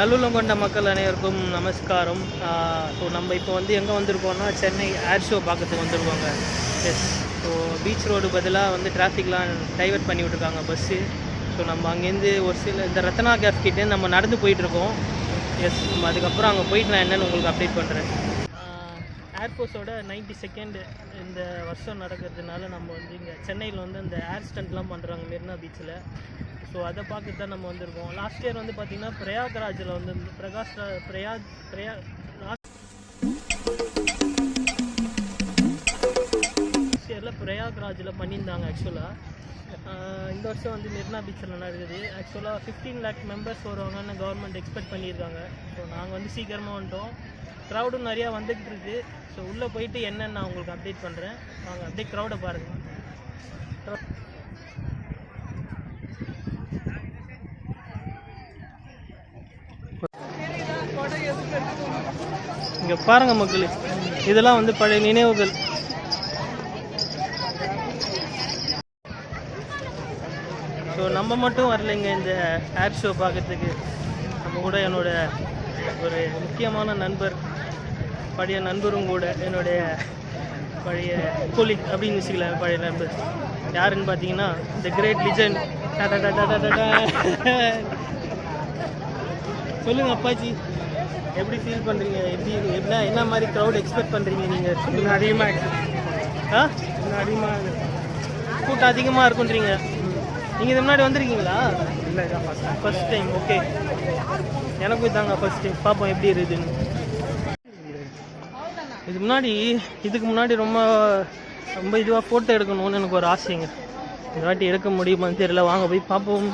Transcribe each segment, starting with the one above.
நல்லுள்ளம் கொண்ட மக்கள் அனைவருக்கும் நமஸ்காரம். ஸோ நம்ம இப்போ வந்து எங்கே வந்திருக்கோம்னா சென்னை ஏர் ஷோ பார்க்கறதுக்கு வந்திருக்கோங்க. எஸ், ஸோ பீச் ரோடு பதிலாக வந்து டிராஃபிக்லாம் டைவர்ட் பண்ணி விட்ருக்காங்க பஸ்ஸு. ஸோ நம்ம அங்கேருந்து ஒரு சில இந்த ரத்னா கேஃப் கிட்டே நம்ம நடந்து போயிட்டுருக்கோம். எஸ், நம்ம அதுக்கப்புறம் அங்கே போயிட்டு நான் என்னென்னு உங்களுக்கு அப்டேட் பண்ணுறேன். ஏர்ஃபோர்ஸோட 92nd இந்த வருஷம் நடக்கிறதுனால நம்ம வந்து இங்கே சென்னையில் வந்து அந்த ஏர் ஸ்டண்ட்லாம் பண்ணுறாங்க மெரினா பீச்சில். ஸோ அதை பார்க்க தான் நம்ம வந்திருக்கோம். லாஸ்ட் இயர் வந்து பார்த்திங்கன்னா பிரயாக்ராஜில் வந்து லாஸ்ட் இயரில் பிரயாக்ராஜில் பண்ணியிருந்தாங்க ஆக்சுவலாக. இந்த வருஷம் வந்து மெரினா பீச்சில் நடக்குது. ஆக்சுவலாக 15 lakh மெம்பர்ஸ் வருவாங்கன்னு கவர்மெண்ட் எக்ஸ்பெக்ட் பண்ணியிருக்காங்க. ஸோ நாங்கள் வந்து சீக்கிரமாக வந்துட்டோம். க்ரௌடும் நிறையா வந்துக்கிட்டு இருக்குது. ஸோ உள்ளே போயிட்டு என்னென்னு நான் உங்களுக்கு அப்டேட் பண்ணுறேன். வாங்க அப்படியே க்ரௌடை பாருங்கள். இங்கே பாருங்கள் மக்களே, இதெல்லாம் வந்து பழைய நினைவுகள். ஸோ நம்ம மட்டும் வரலைங்க இந்த ஏர் ஷோ பார்க்குறதுக்கு. நம்ம கூட என்னோட ஒரு முக்கியமான நண்பர், பழைய நண்பரும் கூட, என்னுடைய பழைய கோலிக் அப்படின்னு வச்சுக்கலாம். பழைய நண்பர் யாருன்னு பார்த்தீங்கன்னா த கிரேட் லிஜெண்ட். சொல்லுங்கள் அப்பாச்சி, எப்படி ஃபீல் பண்ணுறீங்க? என்ன மாதிரி க்ரௌட் எக்ஸ்பெக்ட் பண்ணுறீங்க நீங்கள்? இன்னும் கூட்டம் அதிகமாக இருக்குன்றீங்க. நீங்கள் இது முன்னாடி வந்திருக்கீங்களா? இல்லை, ஃபஸ்ட் டைம். ஓகே, எனக்கும் இதாங்க ஃபஸ்ட் டைம். பார்ப்போம் எப்படி இருக்குதுன்னு. இதுக்கு முன்னாடி ரொம்ப இதுவாக ஃபோட்டோ எடுக்கணும்னு எனக்கு ஒரு ஆசைங்க. இந்த வாட்டி எடுக்க முடியுமான்னு தெரியல. வாங்க போய் பார்ப்போம்.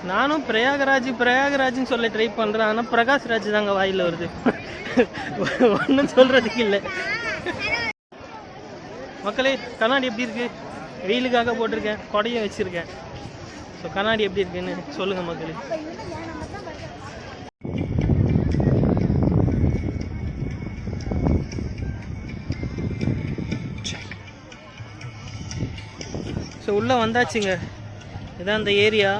நானும் பிரயாகராஜ்னு சொல்ல ட்ரை பண்ணுறேன். ஆனால் பிரகாஷ்ராஜ் தாங்க வாயில் வருது. ஒன்றும் சொல்கிறதுக்கு இல்லை. மக்களே, கண்ணாடி எப்படி இருக்குது? வெயிலுக்காக போட்டிருக்கேன், கொடையும் வச்சுருக்கேன். ஸோ கண்ணாடி எப்படி இருக்குன்னு சொல்லுங்கள் மக்களே. ஸோ உள்ளே வந்தாச்சுங்க. இதான் அந்த ஏரியா.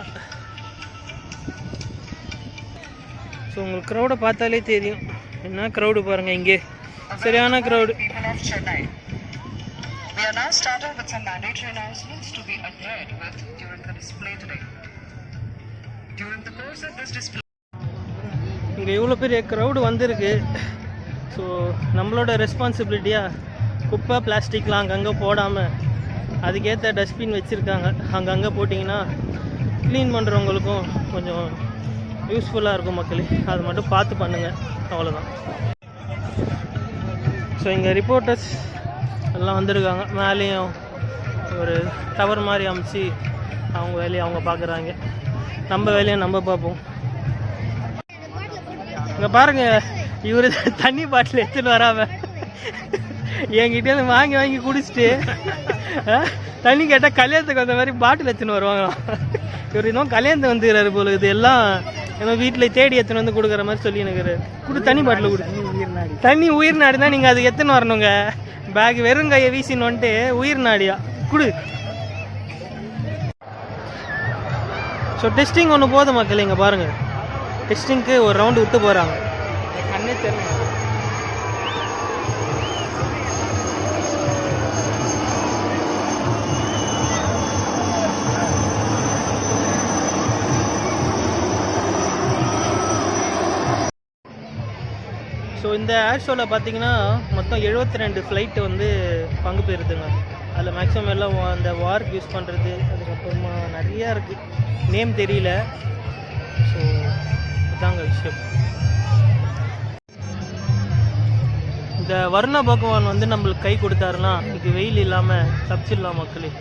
ஸோ உங்களுக்கு க்ரௌடை பார்த்தாலே தெரியும். என்ன க்ரௌடு பாருங்கள், இங்கே சரியான க்ரௌடு. இங்கே இவ்வளோ பெரிய க்ரௌடு வந்திருக்கு. ஸோ நம்மளோட ரெஸ்பான்சிபிலிட்டியாக குப்பை பிளாஸ்டிக்லாம் அங்கங்கே போடாமல் அதுக்கேற்ற டஸ்ட்பின் வச்சுருக்காங்க. அங்கங்கே போட்டிங்கன்னா க்ளீன் பண்ணுறவங்களுக்கும் கொஞ்சம் யூஸ்ஃபுல்லாக இருக்கும் மக்களே. அது மட்டும் பார்த்து பண்ணுங்கள், அவ்வளோதான். ஸோ இங்கே ரிப்போர்ட்டர்ஸ் எல்லாம் வந்திருக்காங்க. மேலேயும் ஒரு டவர் மாதிரி அமைச்சு அவங்க வேலையை அவங்க பார்க்குறாங்க. நம்ம வேலையை நம்ம பார்ப்போம். இங்கே பாருங்கள், இவர் தண்ணி பாட்டில் எடுத்துகிட்டு வராமல் என்கிட்ட வாங்கி குடிச்சிட்டு தண்ணி கேட்டால் கல்யாணத்துக்கு வந்த மாதிரி பாட்டில் எடுத்துன்னு வருவாங்களாம். இவர் இன்னும் கல்யாணத்தை வந்துக்கிறாரு போல. இது எல்லாம் ஏன்னா வீட்டில் தேடி எடுத்துன்னு வந்து கொடுக்குற மாதிரி சொல்லி எனக்கு தண்ணி பாட்டில் கொடு. தண்ணி உயிர் நாடி தான், நீங்கள் அது எடுத்துன்னு வரணுங்க. பேக் வெறும் கையை வீசின்னு வந்துட்டு உயிர் நாடியா கொடு. ஸோ டெஸ்டிங் ஒன்று போதும் மக்கள். இங்கே பாருங்கள், டெஸ்டிங்க்கு ஒரு ரவுண்டு விட்டு போகிறாங்க. கண்ணே தெரியல. ஸோ இந்த ஏர் ஷோவில் பார்த்தீங்கன்னா மொத்தம் 72 ஃப்ளைட்டு வந்து பங்கு பெறுதுங்க. அதில் மேக்ஸிமம் எல்லாம் அந்த வார்க்கு யூஸ் பண்ணுறது, அதுக்கப்புறமா நிறையா இருக்குது, நேம் தெரியல. ஸோ இதுதாங்க விஷயம். இந்த வருண பகவான் வந்து நம்மளுக்கு கை கொடுத்தாருன்னா இது வெயில் இல்லாமல் தப்பிச்சிடலாம் மக்களே.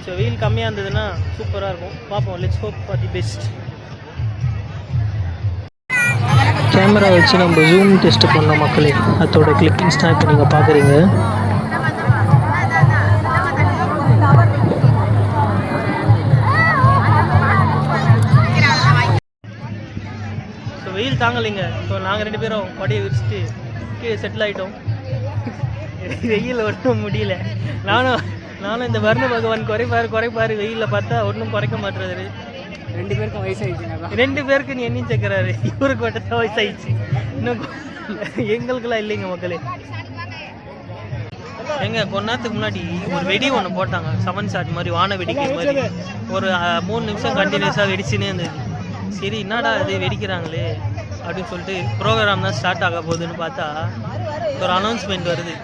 ஸோ வெயில் கம்மியாக இருந்ததுன்னா சூப்பராக இருக்கும். பார்ப்போம். Let's hope for the best. Camera வச்சு நம்ம ஜூம் டெஸ்ட் பண்ணோம் மக்களே. அதோட கிளிப்பிங்ஸ் தான் இப்போ நீங்கள் பார்க்குறீங்க. ஸோ வெயில் தாங்கலைங்க. ஸோ நாங்கள் 2 பேரும் கொடையை விரிச்சிட்டு கீழே செட்டில் ஆகிட்டோம். வெயில் ஒன்றும் முடியல. நானும் இந்த வர்ண பகவான் குறைப்பாரு வெயிலில் பார்த்தா ஒன்றும் குறைக்க மாட்டுறாரு. 2 பேருக்கும் வயசாயிடுச்சுங்க. 2 பேருக்கு நீ என்னையும் சேர்க்குறாரு. இவருக்கு மட்டும் தான் வயசாயிடுச்சு, இன்னும் எங்களுக்கெல்லாம் இல்லைங்க மக்களே. எங்க கொஞ்ச நேரத்துக்கு முன்னாடி ஒரு வெடி ஒன்று போட்டாங்க, 7 ஷாட் மாதிரி, வான வெடிக்கிற மாதிரி. ஒரு 3 நிமிஷம் கண்டினியூஸாக வெடிச்சுன்னே இருந்தது. சரி என்னடா இது வெடிக்கிறாங்களே அப்படின்னு சொல்லிட்டு ப்ரோக்ராம் தான் ஸ்டார்ட் ஆக போகுதுன்னு பார்த்தா ஒரு அனௌன்ஸ்மெண்ட் வருது.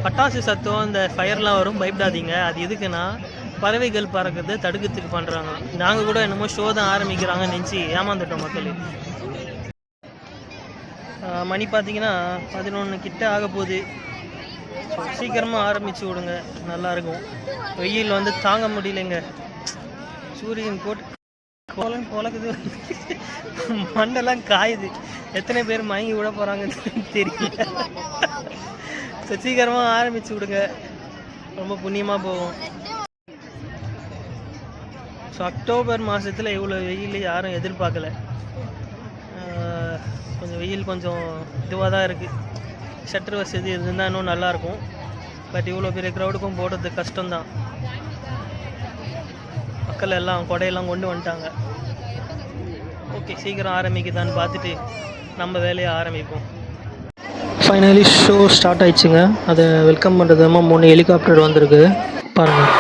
பட்டாசு சத்தம் இந்த ஃபயர்லாம் வரும், பயப்படாதீங்க, அது எதுக்குன்னா பறவைகள் பறக்கிறத தடுக்கிறதுக்கு பண்ணுறாங்க. நாங்கள் கூட என்னமோ ஷோ தான் ஆரம்பிக்கிறாங்கன்னு நினச்சி ஏமாந்துட்டோம் மக்கள். மணி பார்த்தீங்கன்னா 11 கிட்ட ஆக போகுது. சீக்கிரமாக ஆரம்பித்து விடுங்க, நல்லாயிருக்கும். வெயில் வந்து தாங்க முடியலைங்க. சூரியன் போட்டு பொழக்குது, மண்டெல்லாம் காயுது. எத்தனை பேர் மயங்கி விட போகிறாங்கன்னு தெரியல. சீக்கிரமாக ஆரம்பித்து விடுங்க, ரொம்ப புண்ணியமாக போகும். ஸோ அக்டோபர் மாதத்தில் இவ்வளோ வெயில் யாரும் எதிர்பார்க்கல. கொஞ்சம் வெயில் கொஞ்சம் இதுவாக தான் இருக்குது. ஷட்டர் வசதி இருந்தால் இன்னும் நல்லாயிருக்கும். பட் இவ்வளோ பெரிய க்ரௌடுக்கும் போடுறது கஷ்டம்தான். மக்கள் எல்லாம் கொடையெல்லாம் கொண்டு வந்துட்டாங்க. ஓகே, சீக்கிரம் ஆரம்பிக்குதான்னு பார்த்துட்டு நம்ம வேலையை ஆரம்பிப்போம். ஃபைனலி ஷோ ஸ்டார்ட் ஆயிடுச்சுங்க. அதை வெல்கம் பண்ணுறதுமா 3 ஹெலிகாப்டர் வந்திருக்கு பாருங்கள்.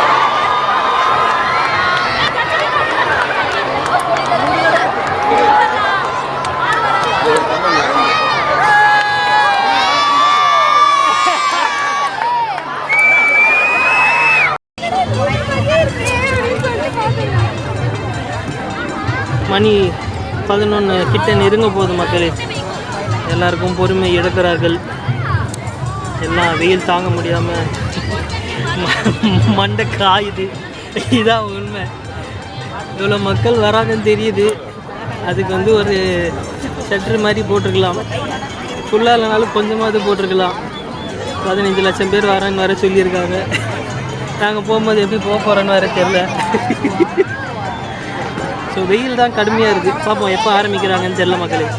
மணி 11 கிட்ட நெருங்க போகுது மக்களே. எல்லாருக்கும் பொறுமை இழக்கிறார்கள். எல்லாம் வெயில் தாங்க முடியாமல் மண்டை காயுது. இதான் உண்மை. இவ்வளோ மக்கள் வராங்கன்னு தெரியுது. அதுக்கு வந்து ஒரு ஷட்டர் மாதிரி போட்டிருக்கலாம். ஃபுல்லாக இல்லைனாலும் கொஞ்சமாவது போட்டிருக்கலாம். 15 லட்சம் பேர் வரேன்னு வர சொல்லியிருக்காங்க. நாங்கள் போகும்போது எப்படி போக போகிறோன்னு வர தெரியல. ஸோ வெயில் தான் கடுமையாக இருக்குது. பார்ப்போம் எப்போ ஆரம்பிக்கிறாங்கன்னு தெரியல மக்களே.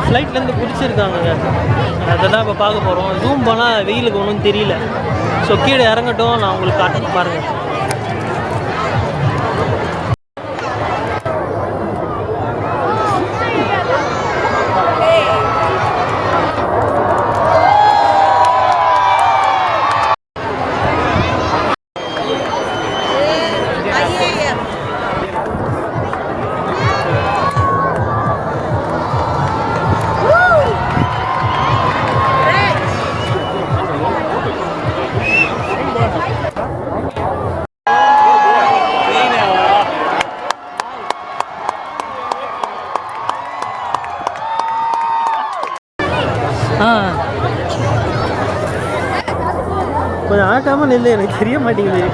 ஃப்ளைட்லேருந்து பிடிச்சிருக்காங்க. அதெல்லாம் இப்போ பார்க்க போகிறோம். ஜூம் போனால் வெயிலுக்கு ஒன்றும் தெரியல. ஸோ கீழே இறங்கட்டும், நான் உங்களுக்கு காட்டுறேன் பாருங்கள். கொஞ்சம் ஆட்டாமல் இல்லை, எனக்கு தெரிய மாட்டேங்குது.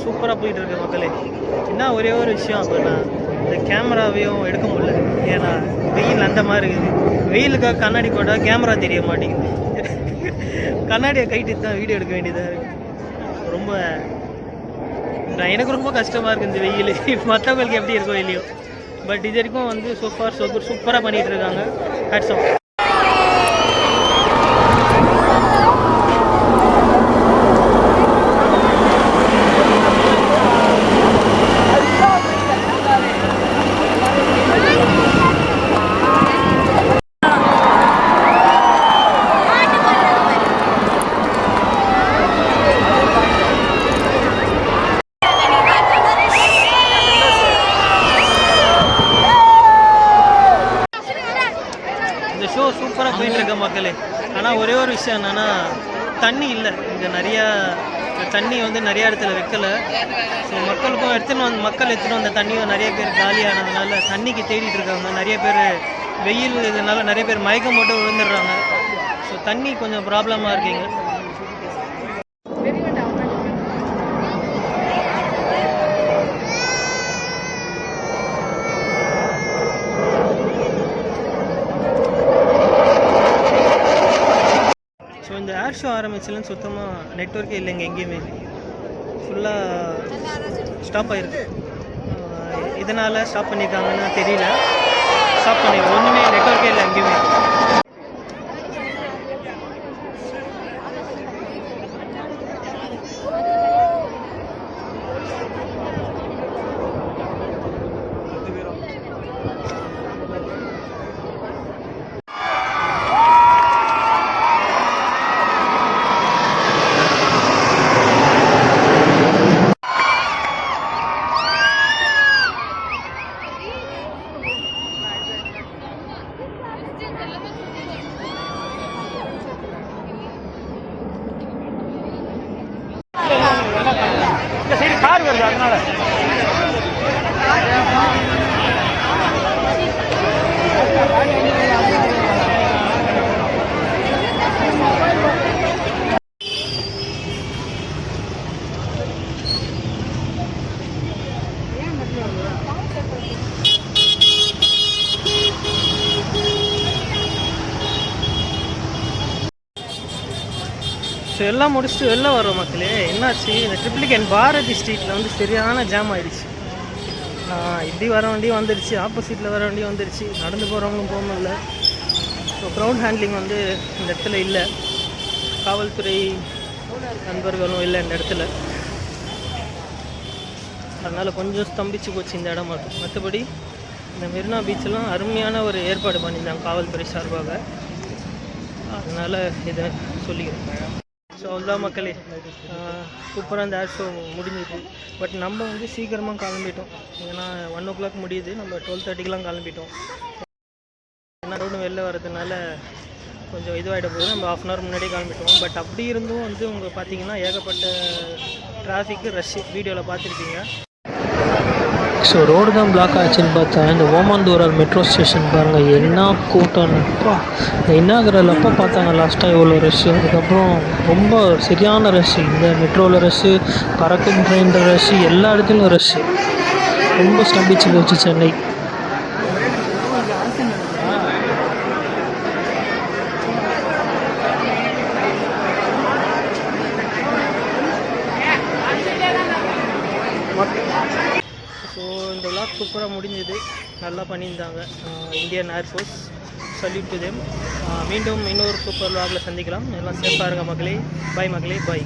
சூப்பராக போயிட்டுருக்கு மக்களே. என்ன ஒரே ஒரு விஷயம் அப்படின்னா இந்த கேமராவையும் எடுக்க முடியல. ஏன்னா வெயில் அந்த மாதிரி இருக்குது. வெயிலுக்காக கண்ணாடி போட்டால் கேமரா தெரிய மாட்டேங்குது. கண்ணாடியை கைட்டு தான் வீடியோ எடுக்க வேண்டியதாக இருக்குது. ரொம்ப எனக்கு ரொம்ப கஷ்டமாக இருக்குது இந்த வெயில். மற்றவங்களுக்கு எப்படி இருக்கோ இல்லையோ, பட் இது வரைக்கும் வந்து சூப்பராக பண்ணிகிட்டு இருக்காங்க. Hats off. இந்த ஷோ சூப்பராக போயிட்டுருக்க மக்களே. ஆனால் ஒரே ஒரு விஷயம் என்னென்னா தண்ணி இல்லை இங்கே. தண்ணி வந்து நிறையா இடத்துல வைக்கலை. ஸோ மக்களுக்கும் மக்கள் எடுத்துகிட்டு வந்த தண்ணியும் நிறைய பேர் காலியானதுனால தண்ணிக்கு தேடிட்டு இருக்காங்க. நிறைய பேர் வெயில் இதனால நிறைய பேர் மயக்கம் போட்டு விழுந்துடுறாங்க. ஸோ தண்ணி கொஞ்சம் ப்ராப்ளமாக இருக்குங்க. ஸோ இந்த ஏர் ஷோ ஆரம்பிச்சுலன்னு சுத்தமாக நெட்வொர்க்கே இல்லைங்க. எங்கேயுமே ஃபுல்லாக ஸ்டாப் ஆகிருக்கு. இதனால் ஸ்டாப் பண்ணியிருக்காங்கன்னு தெரியல. ஸ்டாப் பண்ணிடுறோம். ஒன்றுமே நெட்வொர்க்கே இல்லை எங்கேயுமே. இந்த சைடு கார் வருது அதனால. ஸோ எல்லாம் முடிச்சுட்டு வெளில வரோம் மக்களே. என்னாச்சு, இந்த ட்ரிப்ளிகேன் பாரதி ஸ்ட்ரீட்டில் வந்து சரியான ஜாம் ஆகிடுச்சு. இப்படி வர வண்டியும் வந்துடுச்சு, ஆப்போசிட்டில் வர வண்டியும் வந்துடுச்சு. நடந்து போகிறவங்களும் போக முடியல. ஸோ க்ரௌட் ஹேண்ட்லிங் வந்து இந்த இடத்துல இல்லை. காவல்துறை நண்பர்களும் இல்லை இந்த இடத்துல. அதனால் கொஞ்சம் ஸ்தம்பிச்சு போச்சு இந்த இடம் மட்டும். மற்றபடி இந்த மெரினா பீச்செல்லாம் அருமையான ஒரு ஏற்பாடு பண்ணியிருந்தாங்க காவல்துறை சார்பாக. அதனால் இதை சொல்லிக்கிறேன். ஸோ அவ்வளோதான் மக்களே. சூப்பராக இந்த ஏர் ஷோ முடிஞ்சிது. பட் நம்ம வந்து சீக்கிரமாக கிளம்பிட்டோம். ஏன்னா 1 o'clock முடியுது. நம்ம 12:30க்கெலாம் கிளம்பிட்டோம். ஏன்னா ரோடு வெளில வரதுனால கொஞ்சம் இதுவாகிட போகுது. நம்ம 1/2 hour முன்னாடியே கிளம்பிட்டோம். பட் அப்படி இருந்தும் வந்து உங்கள் பார்த்தீங்கன்னா ஏகப்பட்ட டிராஃபிக்கு ரஷ்ஷு வீடியோவில் பார்த்துருப்பீங்க. ஸோ ரோடு தான் பிளாக் ஆச்சுன்னு பார்த்தேன். இந்த ஓமாந்தூரார் மெட்ரோ ஸ்டேஷன் பாருங்கள், என்ன கூட்டம்ப்பா. இந்த இன்னாகரல் அப்போ பார்த்தாங்க லாஸ்ட்டாக இவ்வளோ ரஷ்ஷு. அதுக்கப்புறம் ரொம்ப சரியான ரஷ்ஷு. இந்த மெட்ரோவில் ரஷ்ஷு, பறக்கும் ட்ரெயின் ரஷ்ஷு, எல்லா இடத்துலையும் ரஷ்ஷு. ரொம்ப ஸ்தம்பிச்சு போச்சு சென்னை. ஸோ இந்த விளாக் சூப்பராக முடிஞ்சது. நல்லா பண்ணியிருந்தாங்க Indian air force. Salute to them. மீண்டும் இன்னொரு சூப்பர் விளாகில் சந்திக்கலாம். எல்லாம் சேஃபாக இருங்க மக்களே. பாய் மக்களே, பாய்.